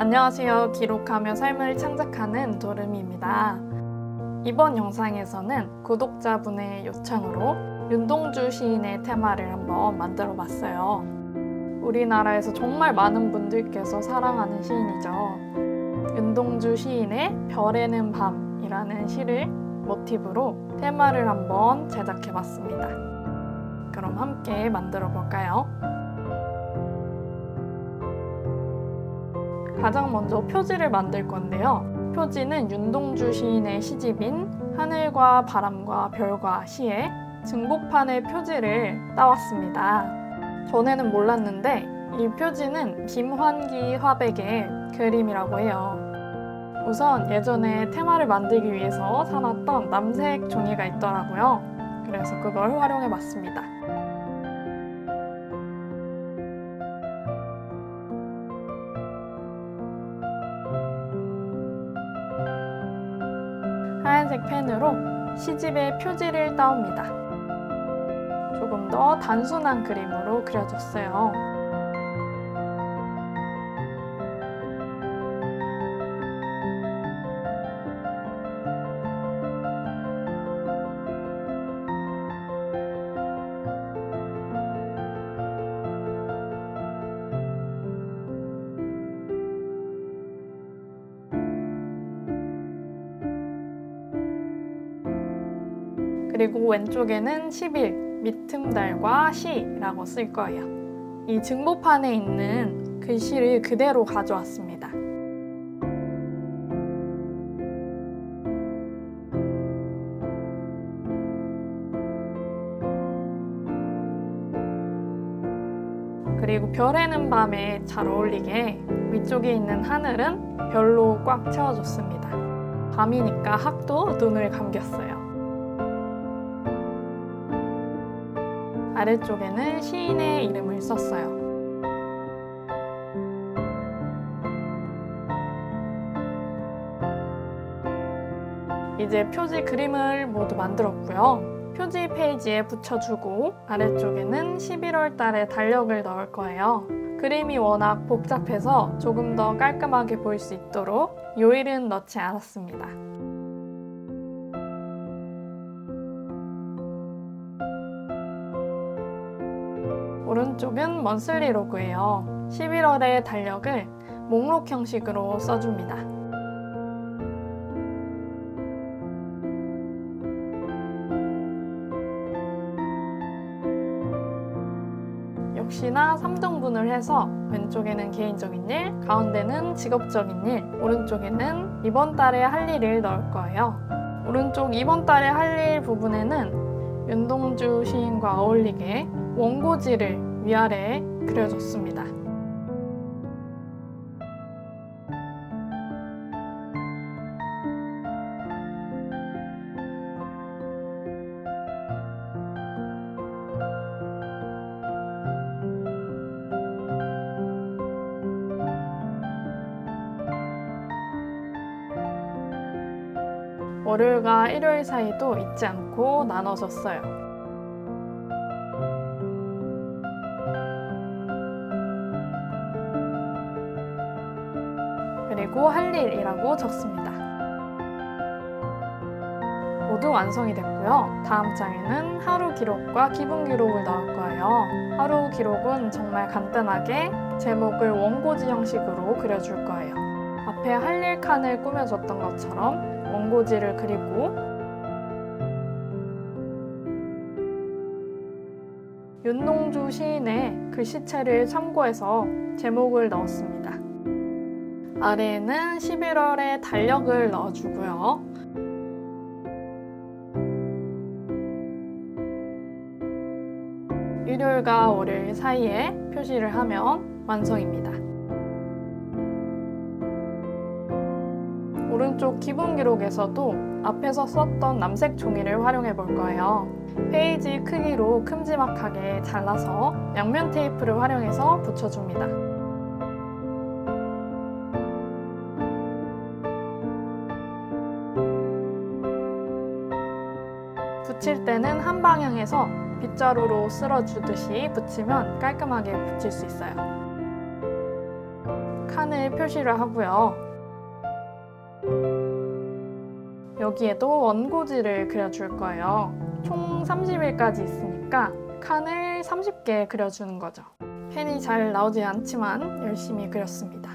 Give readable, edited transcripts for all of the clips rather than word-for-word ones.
안녕하세요. 기록하며 삶을 창작하는 도르미입니다. 이번 영상에서는 구독자분의 요청으로 윤동주 시인의 테마를 한번 만들어 봤어요. 우리나라에서 정말 많은 분들께서 사랑하는 시인이죠. 윤동주 시인의 별에는 밤이라는 시를 모티브로 테마를 한번 제작해 봤습니다. 그럼 함께 만들어 볼까요? 가장 먼저 표지를 만들 건데요. 표지는 윤동주 시인의 시집인 하늘과 바람과 별과 시에 증보판의 표지를 따왔습니다. 전에는 몰랐는데 이 표지는 김환기 화백의 그림이라고 해요. 우선 예전에 테마를 만들기 위해서 사놨던 남색 종이가 있더라고요. 그래서 그걸 활용해 봤습니다. 하얀색 펜으로 시집의 표지를 따옵니다. 조금 더 단순한 그림으로 그려줬어요. 그리고 왼쪽에는 10일, 밑음달과 시라고 쓸 거예요. 이 증보판에 있는 글씨를 그대로 가져왔습니다. 그리고 별에는 밤에 잘 어울리게 위쪽에 있는 하늘은 별로 꽉 채워줬습니다. 밤이니까 학도 눈을 감겼어요. 아래쪽에는 시인의 이름을 썼어요. 이제 표지 그림을 모두 만들었고요. 표지 페이지에 붙여주고 아래쪽에는 11월 달에 달력을 넣을 거예요. 그림이 워낙 복잡해서 조금 더 깔끔하게 보일 수 있도록 요일은 넣지 않았습니다. 오른쪽은 먼슬리 로고예요. 11월의 달력을 목록 형식으로 써줍니다. 역시나 3등분을 해서 왼쪽에는 개인적인 일, 가운데는 직업적인 일, 오른쪽에는 이번 달에 할 일을 넣을 거예요. 오른쪽 이번 달에 할 일 부분에는 윤동주 시인과 어울리게 원고지를 위아래에 그려줬습니다. 월요일과 일요일 사이도 잊지 않고 나눠줬어요. 그리고 할 일이라고 적습니다. 모두 완성이 됐고요. 다음 장에는 하루 기록과 기분 기록을 넣을 거예요. 하루 기록은 정말 간단하게 제목을 원고지 형식으로 그려줄 거예요. 앞에 할 일 칸을 꾸며줬던 것처럼 원고지를 그리고 윤동주 시인의 글씨체를 참고해서 제목을 넣었습니다. 아래에는 11월의 달력을 넣어주고요. 일요일과 월요일 사이에 표시를 하면 완성입니다. 오른쪽 기본 기록에서도 앞에서 썼던 남색 종이를 활용해 볼 거예요. 페이지 크기로 큼지막하게 잘라서 양면 테이프를 활용해서 붙여줍니다. 붙일 때는 한 방향에서 빗자루로 쓸어주듯이 붙이면 깔끔하게 붙일 수 있어요. 칸을 표시를 하고요. 여기에도 원고지를 그려줄 거예요. 총 30일까지 있으니까 칸을 30개 그려주는 거죠. 펜이 잘 나오지 않지만 열심히 그렸습니다.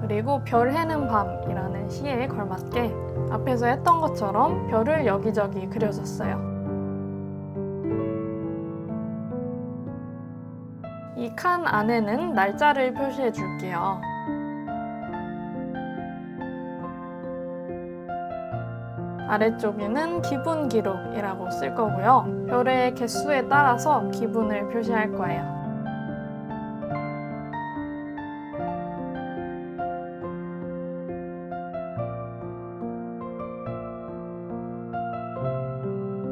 그리고 별 해는 밤이라는 시에 걸맞게 앞에서 했던 것처럼 별을 여기저기 그려줬어요. 이 칸 안에는 날짜를 표시해 줄게요. 아래쪽에는 기분 기록이라고 쓸 거고요. 별의 개수에 따라서 기분을 표시할 거예요.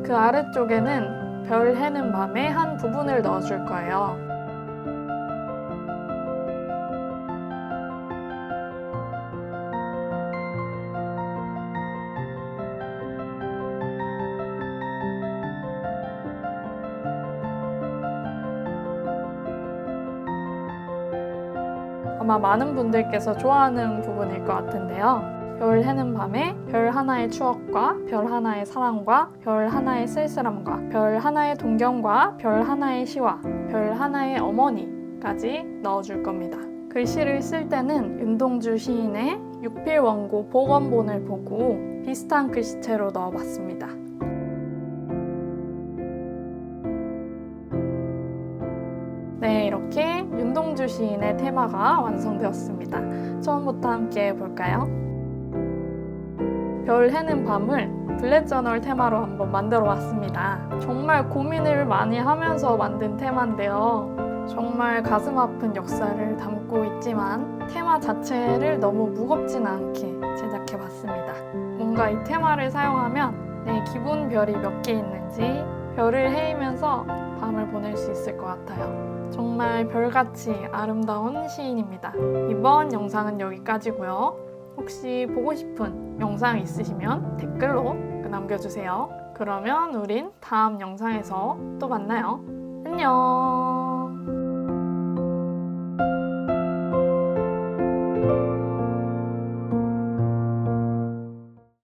그 아래쪽에는 별 해는 밤의 한 부분을 넣어줄 거예요. 아마 많은 분들께서 좋아하는 부분일 것 같은데요. 별 해는 밤에 별 하나의 추억과 별 하나의 사랑과 별 하나의 쓸쓸함과 별 하나의 동경과 별 하나의 시와 별 하나의 어머니까지 넣어줄 겁니다. 글씨를 쓸 때는 윤동주 시인의 육필원고 복원본을 보고 비슷한 글씨체로 넣어봤습니다. 네, 이렇게 윤동주 시인의 테마가 완성되었습니다. 처음부터 함께 해볼까요? 별 해는 밤을 블랙저널 테마로 한번 만들어 봤습니다. 정말 고민을 많이 하면서 만든 테마인데요. 정말 가슴 아픈 역사를 담고 있지만 테마 자체를 너무 무겁진 않게 제작해 봤습니다. 뭔가 이 테마를 사용하면 내 기분 별이 몇 개 있는지 별을 헤이면서 밤을 보낼 수 있을 것 같아요. 정말 별같이 아름다운 시인입니다. 이번 영상은 여기까지고요. 혹시 보고 싶은 영상 있으시면 댓글로 남겨주세요. 그러면 우린 다음 영상에서 또 만나요. 안녕.